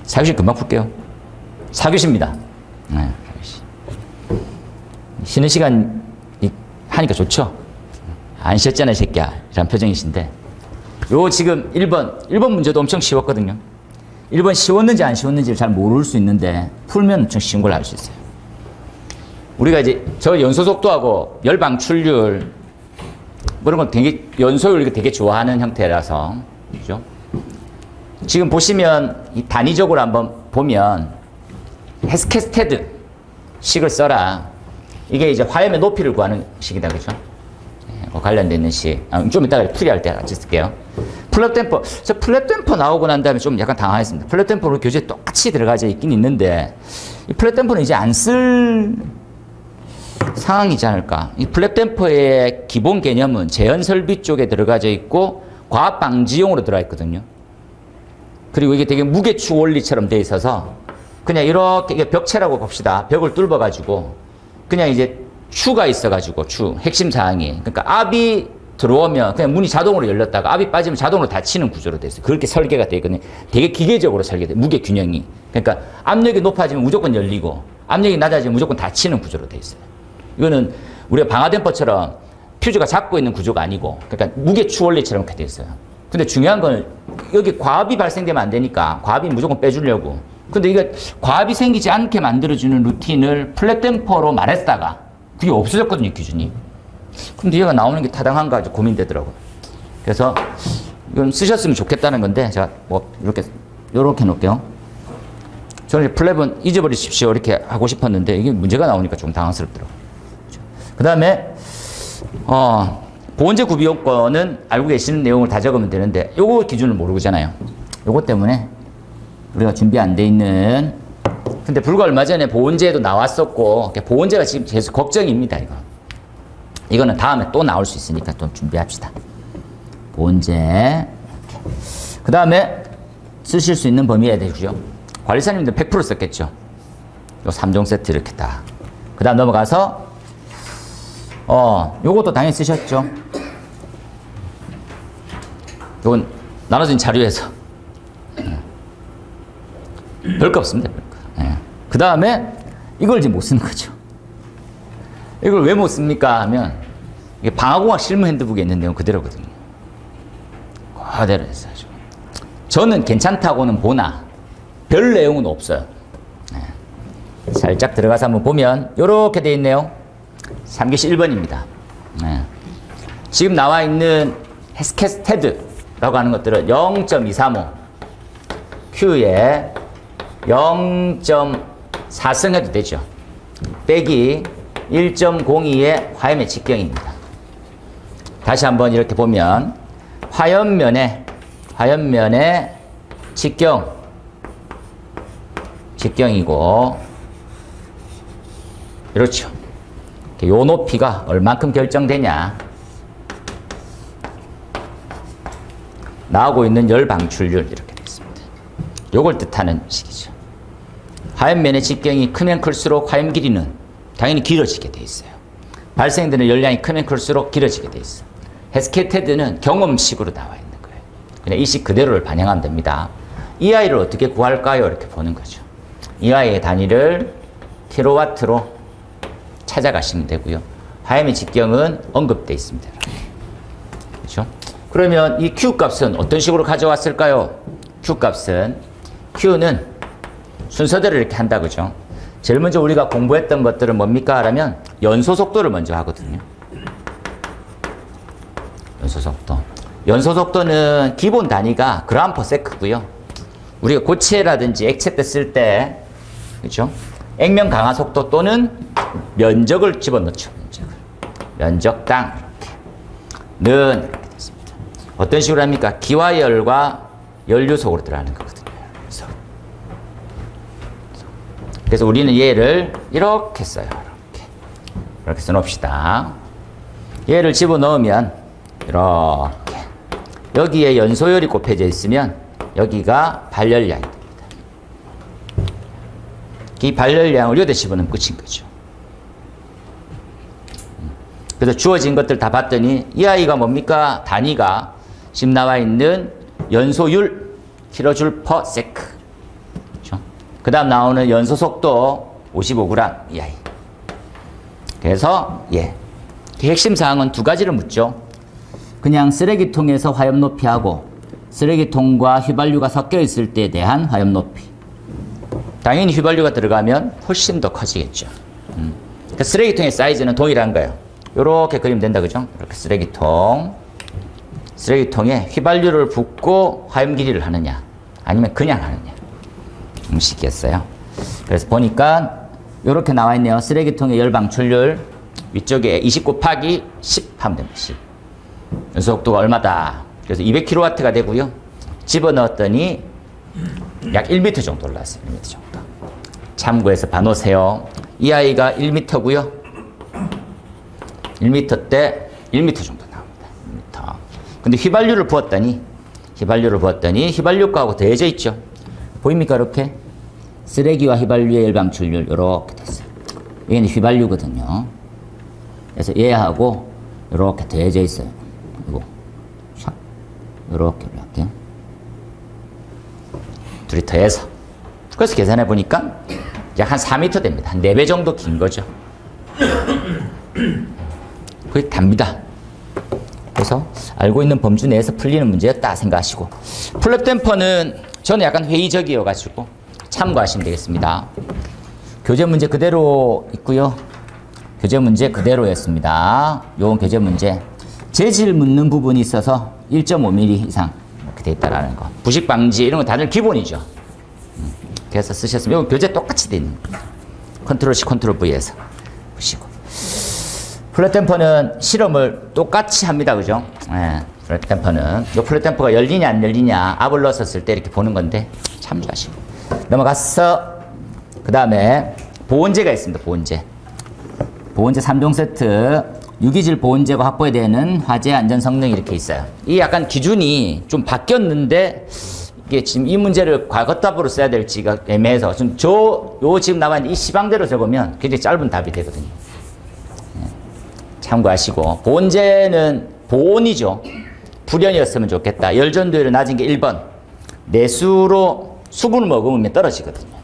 4교시 금방 풀게요. 4교시입니다. 네, 4교시. 쉬는 시간 하니까 좋죠? 안 쉬었잖아, 이 새끼야. 이런 표정이신데. 요 지금 1번 문제도 엄청 쉬웠거든요. 1번 쉬웠는지 안 쉬웠는지를 잘 모를 수 있는데 풀면 엄청 쉬운 걸 알 수 있어요. 우리가 이제 저 연소 속도하고 열 방출률 그런 건 되게 연소율 되게 좋아하는 형태라서 그죠? 지금 보시면 이 단위적으로 한번 보면 헤스케스테드 식을 써라. 이게 이제 화염의 높이를 구하는 식이다, 그죠? 네, 관련돼 있는 식. 좀 이따가 풀이할 때 같이 쓸게요. 플랫 댐퍼. 저 플랫 댐퍼 나오고 난 다음에 좀 약간 당황했습니다. 플랫 댐퍼로 교재에 똑같이 들어가져 있긴 있는데 이 플랫 댐퍼는 이제 안 쓸 상황이지 않을까. 이 플랫 댐퍼의 기본 개념은 제연 설비 쪽에 들어가져 있고 과압 방지용으로 들어가 있거든요. 그리고 이게 되게 무게추 원리처럼 돼 있어서 그냥 이렇게 이게 벽체라고 봅시다. 벽을 뚫어가지고 그냥 이제 추가 있어가지고 핵심 사항이 그러니까 압이 들어오면 그냥 문이 자동으로 열렸다가 압이 빠지면 자동으로 닫히는 구조로 돼 있어요. 그렇게 설계가 돼 있거든요. 되게 기계적으로 설계돼. 무게 균형이. 그러니까 압력이 높아지면 무조건 열리고 압력이 낮아지면 무조건 닫히는 구조로 돼 있어요. 이거는 우리가 방화댐퍼처럼 퓨즈가 잡고 있는 구조가 아니고 그러니까 무게추 원리처럼 이렇게 돼 있어요. 근데 중요한 건 여기 과압이 발생되면 안 되니까 과압이 무조건 빼주려고. 근데 이게 과압이 생기지 않게 만들어주는 루틴을 플랫 댐퍼로 말했다가 그게 없어졌거든요, 기준이. 근데 얘가 나오는 게 타당한가 고민되더라고요. 그래서 이건 쓰셨으면 좋겠다는 건데 제가 뭐 이렇게 놓을게요. 저는 플랩은 잊어버리십시오 이렇게 하고 싶었는데 이게 문제가 나오니까 좀 당황스럽더라고요. 그 다음에 보온재 구비 요건은 알고 계시는 내용을 다 적으면 되는데 요거 기준을 모르잖아요. 요거 때문에 우리가 준비 안 돼 있는 근데 불과 얼마 전에 보온재도 나왔었고 보온재가 지금 계속 걱정입니다. 이거는 다음에 또 나올 수 있으니까 좀 준비합시다. 보온재 그 다음에 쓰실 수 있는 범위에 대해서죠. 관리사님들 100% 썼겠죠. 요 3종 세트 이렇게 딱. 그 다음 넘어가서 요것도 당연히 쓰셨죠. 요건 나눠진 자료에서 별거 없습니다. 별거. 그 다음에 이걸 이제 못 쓰는 거죠. 이걸 왜 못 씁니까 하면 이게 방화공학 실무 핸드북에 있는 내용 그대로거든요. 그대로 했어요. 저는 괜찮다고는 보나 별 내용은 없어요. 살짝 들어가서 한번 보면 이렇게 돼 있네요. 3교시 1번입니다. 지금 나와 있는 헤스케스테드라고 하는 것들은 0.235 Q에 0.4승 해도 되죠. 빼기 1.02의 화염의 직경입니다. 다시 한번 이렇게 보면 화염면의 직경이고 이렇죠. 요 높이가 얼만큼 결정되냐. 나오고 있는 열 방출률 이렇게 되어 있습니다. 요걸 뜻하는 식이죠. 화염면의 직경이 크면 클수록 화염 길이는 당연히 길어지게 되어 있어요. 발생되는 열량이 크면 클수록 길어지게 되어 있어요. 헤스케테드는 경험식으로 나와 있는 거예요. 그냥 이 식 그대로를 반영하면 됩니다. 이 아이를 어떻게 구할까요? 이렇게 보는 거죠. 이 아이의 단위를 킬로와트로 찾아가시면 되고요. 화염의 직경은 언급되어 있습니다. 그렇죠? 그러면 이 Q 값은 어떤 식으로 가져왔을까요? Q 값은 Q는 순서대로 이렇게 한다 그죠? 제일 먼저 우리가 공부했던 것들은 뭡니까? 하면 연소 속도를 먼저 하거든요. 연소 속도. 연소 속도는 기본 단위가 그램 퍼 세크고요. 우리가 고체라든지 액체 때 쓸 때 그렇죠? 액면 강화 속도 또는 면적을 집어넣죠. 면적당 이렇게 이렇게 됐습니다. 어떤 식으로 합니까? 기화열과 연료속으로 들어가는 거거든요. 그래서 우리는 얘를 이렇게 써요. 이렇게 써놓읍시다. 얘를 집어넣으면 이렇게 여기에 연소열이 곱해져 있으면 여기가 발열량이 됩니다. 이 발열량을 여기다 집어넣으면 끝인 거죠. 그래서 주어진 것들 다 봤더니 이 아이가 뭡니까? 단위가 지금 나와 있는 연소율 킬로줄 퍼 세크 그 다음 나오는 연소 속도 55g 이하이. 그래서 핵심 사항은 두 가지를 묻죠. 그냥 쓰레기통에서 화염 높이하고 쓰레기통과 휘발유가 섞여 있을 때에 대한 화염 높이. 당연히 휘발유가 들어가면 훨씬 더 커지겠죠. 그러니까 쓰레기통의 사이즈는 동일한 거예요. 이렇게 그리면 된다, 그죠? 이렇게 쓰레기통에 휘발유를 붓고 화염 길이를 하느냐, 아니면 그냥 하느냐. 음식이었어요. 그래서 보니까 이렇게 나와 있네요. 쓰레기통의 열 방출률 위쪽에 20 곱하기 10 하면 됩니다. 10. 연소 속도가 얼마다? 그래서 200kW가 되고요. 집어넣었더니 약 1m 정도 올라왔어요. 1m 정도. 참고해서 봐놓으세요. 이 아이가 1m고요. 1m 때 1m 정도 나옵니다. 1m. 근데 휘발유를 부었더니 휘발유가하고 더해져 있죠. 보입니까? 이렇게 쓰레기와 휘발유의 열방출률 이렇게 됐어요. 이게 휘발유거든요. 그래서 얘하고 이렇게 더해져 있어요. 그리고 샥 이렇게 올라갈게요. 둘이 더해서. 그래서 계산해 보니까 약 한 4m 됩니다. 한 4배 정도 긴 거죠. 그게 답니다. 그래서 알고 있는 범주 내에서 풀리는 문제였다 생각하시고, 플랩 댐퍼는 저는 약간 회의적이어가지고 참고하시면 되겠습니다. 교재 문제 그대로 있고요. 교재 문제 그대로였습니다. 요건 교재 문제. 재질 묻는 부분이 있어서 1.5mm 이상 이렇게 돼 있다라는 거. 부식 방지 이런 거 다들 기본이죠. 그래서 쓰셨으면 요건 교재 똑같이 돼 있는 거예요. 컨트롤 C, 컨트롤 V에서 보시고. 플랫 댐퍼는 실험을 똑같이 합니다. 그죠? 플랫 댐퍼는. 요 플랫 댐퍼가 열리냐 안 열리냐 압을 넣었을 때 이렇게 보는 건데 참조하시고. 넘어가서 그 다음에 보온재가 있습니다. 보온재 3종 세트. 유기질 보온재가 확보해야 되는 화재 안전 성능이 이렇게 있어요. 이 약간 기준이 좀 바뀌었는데 이게 지금 이 문제를 과거답으로 써야 될지가 애매해서 요 지금 나와 있는 이 시방대로 적으면 굉장히 짧은 답이 되거든요. 참고하시고. 보온재는 보온이죠. 불연이었으면 좋겠다. 열전도율이 낮은 게 1번. 내수로 수분을 머금으면 떨어지거든요.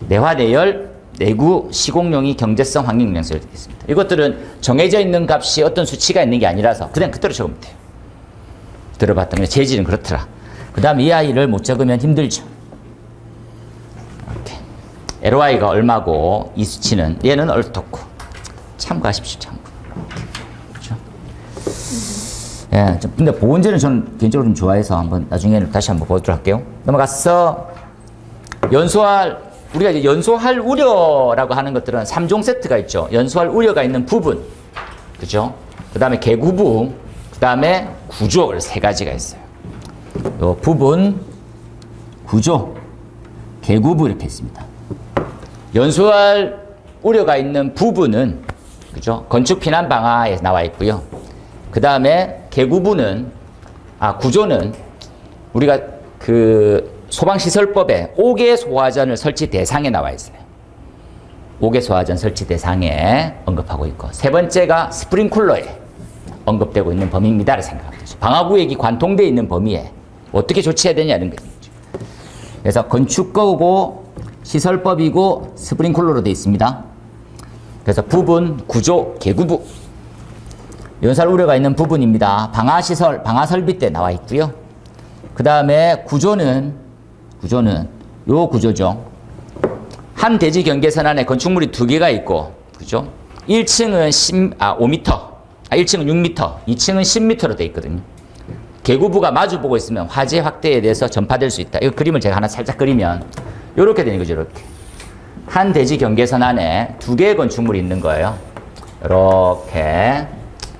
내화, 내열, 내구, 시공용이 경제성, 환경 영향성이 이렇게 있습니다. 이것들은 정해져 있는 값이 어떤 수치가 있는 게 아니라서 그냥 그대로 적으면 돼요. 들어봤던 게 재질은 그렇더라. 그 다음 이 아이를 못 적으면 힘들죠. 이렇게. LOI가 얼마고 이 수치는 얘는 얼토고. 참고하십시오. 참고. 그렇죠? 예, 근데 보온재는 저는 개인적으로 좀 좋아해서 한번 나중에는 다시 한번 보도록 할게요. 넘어가서 우리가 이제 연소할 우려라고 하는 것들은 3종 세트가 있죠. 연소할 우려가 있는 부분, 그죠? 그 다음에 개구부, 그 다음에 구조, 세 가지가 있어요. 요 부분, 구조, 개구부 이렇게 있습니다. 연소할 우려가 있는 부분은, 그죠? 건축 피난 방화에 나와 있고요. 그 다음에 개구부는, 구조는 우리가 소방시설법에 5개 소화전을 설치 대상에 나와 있어요. 5개 소화전 설치 대상에 언급하고 있고, 세 번째가 스프링쿨러에 언급되고 있는 범위입니다. 생각하면 되죠. 방화구역이 관통되어 있는 범위에 어떻게 조치해야 되냐는 거죠. 그래서 건축거고 시설법이고 스프링쿨러로 되어 있습니다. 그래서 부분, 구조, 개구부. 연소할 우려가 있는 부분입니다. 방화시설, 방화설비 때 나와 있고요. 그 다음에 구조는 요 구조죠. 한 대지 경계선 안에 건축물이 2개가 있고, 그죠? 1층은 5m, 1층은 6m, 2층은 10m로 되어 있거든요. 개구부가 마주보고 있으면 화재 확대에 대해서 전파될 수 있다. 이 그림을 제가 하나 살짝 그리면 이렇게 되는 거죠. 이렇게. 한 대지 경계선 안에 2개의 건축물이 있는 거예요. 이렇게.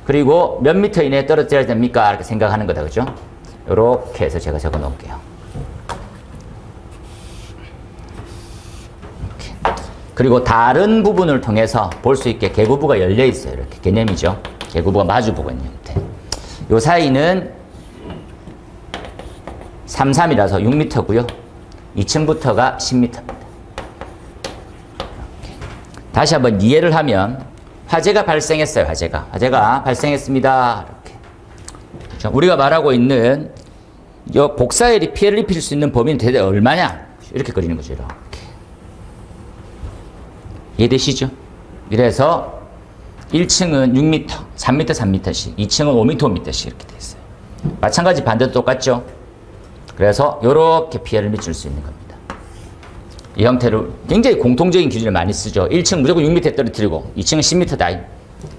그리고 몇 미터 이내에 떨어져야 됩니까? 이렇게 생각하는 거다. 그죠? 이렇게 해서 제가 적어 놓을게요. 이렇게. 그리고 다른 부분을 통해서 볼 수 있게 개구부가 열려 있어요. 이렇게 개념이죠. 개구부가 마주 보고 있는 형태. 요 사이는 33이라서 6m고요. 2층부터가 10m입니다. 다시 한번 이해를 하면 화재가 발생했어요. 화재가 발생했습니다. 이렇게. 우리가 말하고 있는 이 복사열이 피해를 입힐 수 있는 범위는 대략 얼마냐? 이렇게 그리는 거죠. 이렇게. 이해되시죠? 이래서 1층은 6m, 3m, 3m씩, 2층은 5m, 5m씩 이렇게 돼 있어요. 마찬가지 반대도 똑같죠? 그래서 이렇게 피해를 미칠 수 있는 겁니다. 이 형태로 굉장히 공통적인 기준을 많이 쓰죠. 1층 무조건 6m에 떨어뜨리고 2층은 10m다.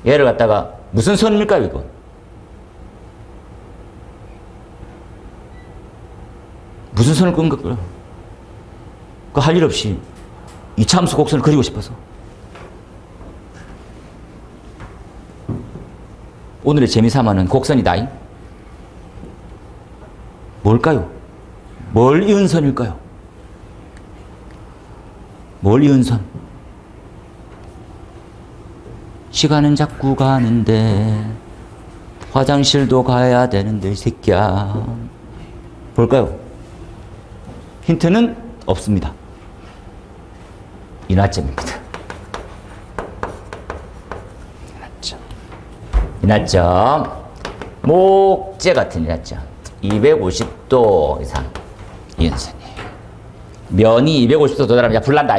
얘를 갖다가 무슨 선일까요, 이거? 무슨 선을 끄는 걸까요? 그 할 일 없이 이차함수 곡선을 그리고 싶어서. 오늘의 재미삼아는 곡선이다. 뭘까요? 뭘 이은 선일까요? 뭘 이은 선? 시간은 자꾸 가는데 화장실도 가야 되는데 이 새끼야. 뭘까요? 힌트는 없습니다. 인화점입니다. 인화점. 목재 같은 인화점. 250도 이상 이은선이에요. 면이 250도 도달하면 불난다.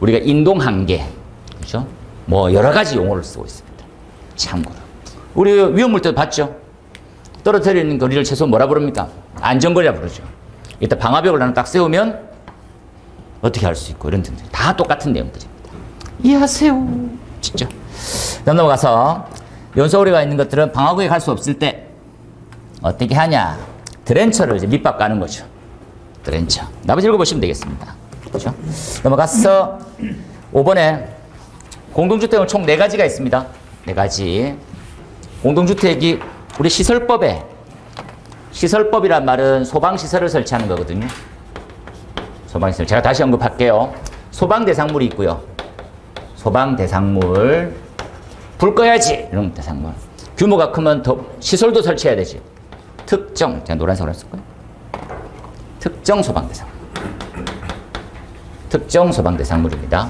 우리가 인동한계, 그죠? 뭐 여러 가지 용어를 쓰고 있습니다. 참고로. 우리 위험물질 봤죠? 떨어뜨리는 거리를 최소 뭐라 부릅니까? 안전거리라 부르죠. 이따 방화벽을 하나 딱 세우면 어떻게 할 수 있고 이런 등등 다 똑같은 내용들입니다. 이해하세요. 진짜. 넘어가서 연소고리가 있는 것들은 방화구에 갈 수 없을 때 어떻게 하냐? 드렌처를 이제 밑밥 가는 거죠. 드렌처. 나머지 읽어보시면 되겠습니다. 그렇죠? 넘어가서 5번에 공동주택은 총 4가지가 있습니다. 4가지. 공동주택이 우리 시설법에, 시설법이란 말은 소방시설을 설치하는 거거든요. 소방시설. 제가 다시 언급할게요. 소방대상물이 있고요. 소방대상물. 불 꺼야지! 이런 대상물. 규모가 크면 더 시설도 설치해야 되지. 특정, 제가 노란색으로 했을 거예요. 특정 소방대상물. 특정 소방대상물입니다.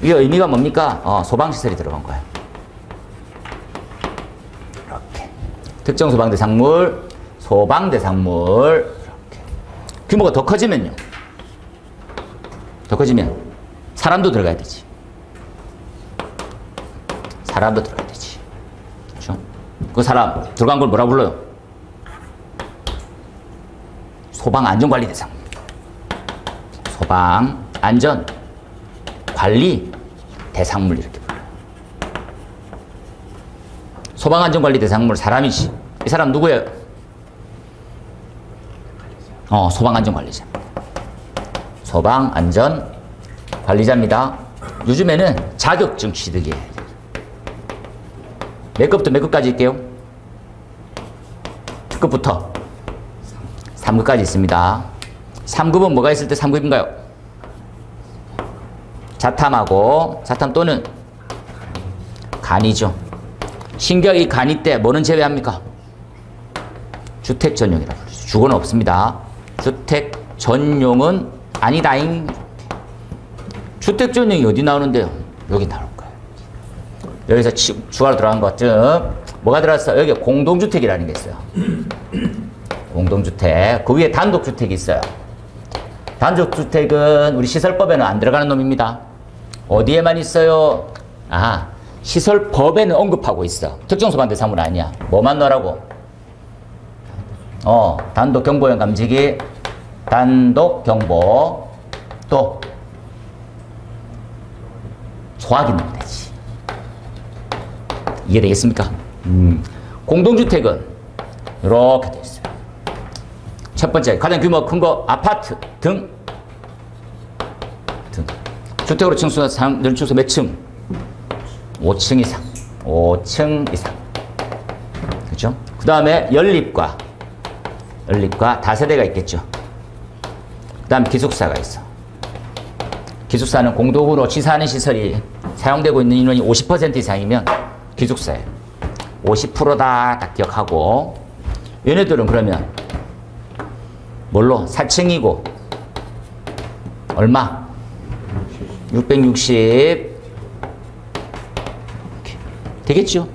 이게 의미가 뭡니까? 소방시설이 들어간 거예요. 이렇게. 특정 소방대상물, 소방대상물. 이렇게. 규모가 더 커지면요. 더 커지면 사람도 들어가야 되지. 사람도 들어가야 되지. 그렇죠? 그 사람 들어간 걸 뭐라 불러요? 소방안전관리대상. 소방안전관리대상물 이렇게 불러요. 소방안전관리대상물 사람이지. 이 사람 누구예요? 소방안전관리자. 소방안전관리자입니다. 요즘에는 자격증 취득이에요. 몇 급부터 몇 급까지 있게요? 특급부터 3급까지 있습니다. 3급은 뭐가 있을 때 3급인가요? 자탐하고 자탐 또는 간이죠. 신규 이 간이 때 뭐는 제외합니까? 주택 전용이라고 그러죠. 주거는 없습니다. 주택 전용은 아니다잉. 주택 전용이 어디 나오는데요? 여기 나올 거예요. 여기서 추가로 들어간 것쯤 뭐가 들어갔어? 여기 공동주택이라는 게 있어요. 공동주택. 그 위에 단독주택이 있어요. 단독주택은 우리 시설법에는 안 들어가는 놈입니다. 어디에만 있어요? 시설법에는 언급하고 있어. 특정소방대상물 아니야. 뭐만 넣으라고? 단독경보용 감지기, 단독경보, 또 소화기 넣으면 되지. 이해되겠습니까? 공동주택은 이렇게 돼 있어요. 첫 번째, 가장 규모가 큰 거 아파트 등. 주택으로 층수 연층수 몇 층? 5층 이상. 5층 이상. 그렇죠? 그 다음에 연립과 다세대가 있겠죠. 그 다음 기숙사가 있어. 기숙사는 공동으로 취사하는 시설이 사용되고 있는 인원이 50% 이상이면 기숙사예요. 50%다 딱 기억하고, 얘네들은 그러면 뭘로? 4층이고 얼마? 660 되겠죠?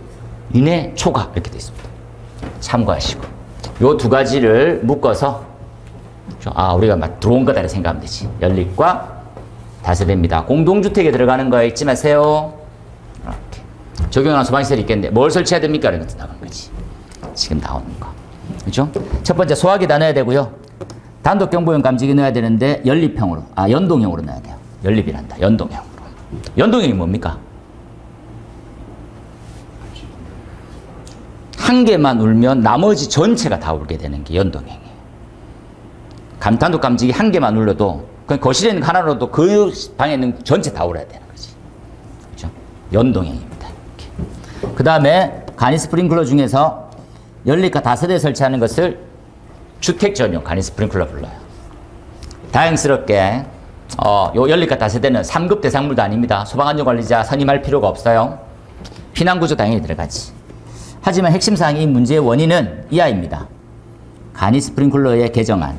이내 초과 이렇게 되어 있습니다. 참고하시고 요 두 가지를 묶어서 우리가 막 들어온 거다 생각하면 되지. 연립과 다세대입니다. 공동주택에 들어가는 거 잊지 마세요. 이렇게. 적용한 소방시설이 있겠는데 뭘 설치해야 됩니까? 이런 것도 나오는 거지. 지금 나오는 거. 그죠? 첫 번째 소화기 다 넣어야 되고요. 단독 경보용 감지기 넣어야 되는데 연립형으로, 연동형으로 넣어야 돼요. 연립이란다. 연동형으로. 연동형이 뭡니까? 한 개만 울면 나머지 전체가 다 울게 되는 게 연동형이에요. 단독 감지기 한 개만 울려도 그냥 거실에 있는 하나로도 그 방에 있는 전체 다 울어야 되는 거지. 그죠? 연동형입니다. 그 다음에 간이 스프링클러 중에서 연립과 다세대 설치하는 것을 주택 전용 간이 스프링클러 불러요. 다행스럽게 요 연립과 다세대는 3급 대상물도 아닙니다. 소방안전관리자 선임할 필요가 없어요. 피난구조 당연히 들어가지. 하지만 핵심사항 이 문제의 원인은 이하입니다. 간이 스프링클러의 개정안.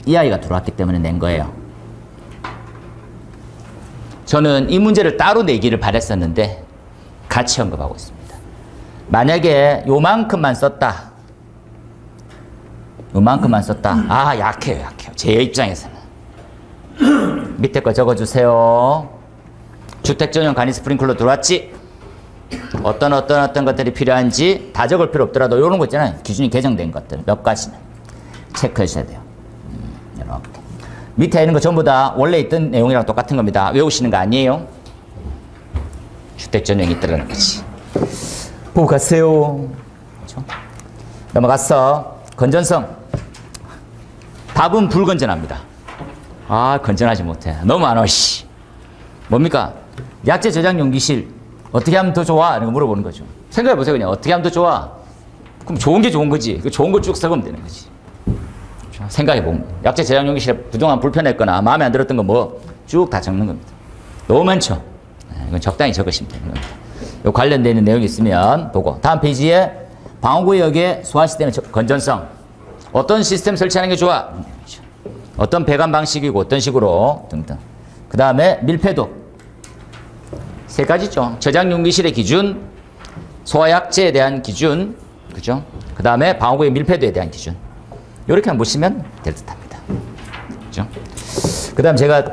이 아이가 들어왔기 때문에 낸 거예요. 저는 이 문제를 따로 내기를 바랬었는데 같이 언급하고 있습니다. 만약에 요만큼만 썼다. 요만큼만 썼다. 약해요, 약해요. 제 입장에서는. 밑에 거 적어주세요. 주택 전용 간이 스프링클러 들어왔지? 어떤 것들이 필요한지 다 적을 필요 없더라도 이런 거 있잖아요. 기준이 개정된 것들 몇 가지는 체크하셔야 돼요. 이렇게. 밑에 있는 거 전부 다 원래 있던 내용이랑 똑같은 겁니다. 외우시는 거 아니에요. 주택 전용이 있더라는 거지. 보고 가세요. 그렇죠? 넘어갔어. 건전성. 답은 불건전합니다. 건전하지 못해. 너무 안 와, 씨. 뭡니까? 약재 저장 용기실 어떻게 하면 더 좋아? 이런 거 물어보는 거죠. 생각해보세요. 그냥 어떻게 하면 더 좋아? 그럼 좋은 게 좋은 거지. 그 좋은 거 쭉 썩으면 되는 거지. 그렇죠? 생각해보면 약재 저장 용기실에 그동안 불편했거나 마음에 안 들었던 거 뭐 쭉 다 적는 겁니다. 너무 많죠? 이건 적당히 적으시면 되는 겁니다. 요 관련되어 있는 내용이 있으면 보고 다음 페이지에 방어구역의 소화시되는 건전성 어떤 시스템 설치하는 게 좋아? 어떤 배관 방식이고 어떤 식으로 등등. 그 다음에 밀폐도 세 가지죠. 저장 용기실의 기준, 소화약재에 대한 기준, 그죠? 그 다음에 방어구역 밀폐도에 대한 기준. 이렇게 한번 보시면 될 듯합니다. 그죠? 그 다음 제가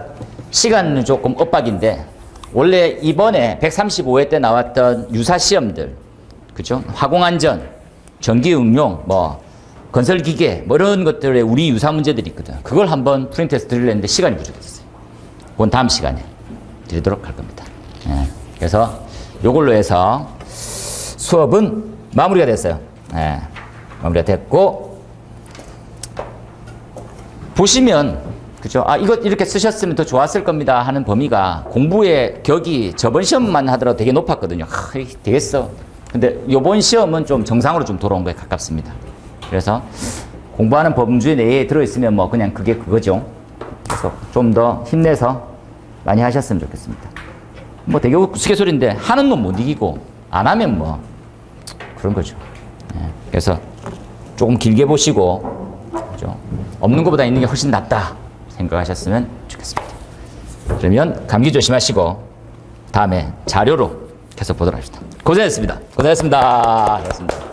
시간은 조금 엇박인데 원래 이번에 135회 때 나왔던 유사 시험들, 그죠? 화공안전, 전기응용, 건설기계, 이런 것들의 우리 유사 문제들이 있거든. 그걸 한번 프린트해서 드리려는데 시간이 부족했어요. 그건 다음 시간에 드리도록 할 겁니다. 그래서 이걸로 해서 수업은 마무리가 됐어요. 마무리가 됐고, 보시면, 그죠? 이거 이렇게 쓰셨으면 더 좋았을 겁니다 하는 범위가 공부의 격이 저번 시험만 하더라도 되게 높았거든요. 되겠어. 근데 이번 시험은 좀 정상으로 좀 돌아온 거에 가깝습니다. 그래서 공부하는 범주 내에 들어있으면 그냥 그게 그거죠. 그래서 좀 더 힘내서 많이 하셨으면 좋겠습니다. 되게 우스갯소리인데 하는 건 못 이기고 안 하면 그런 거죠. 그래서 조금 길게 보시고, 그죠? 없는 것보다 있는 게 훨씬 낫다 생각하셨으면 좋겠습니다. 그러면 감기 조심하시고 다음에 자료로 계속 보도록 합시다. 고생했습니다. 고생했습니다. 고생했습니다.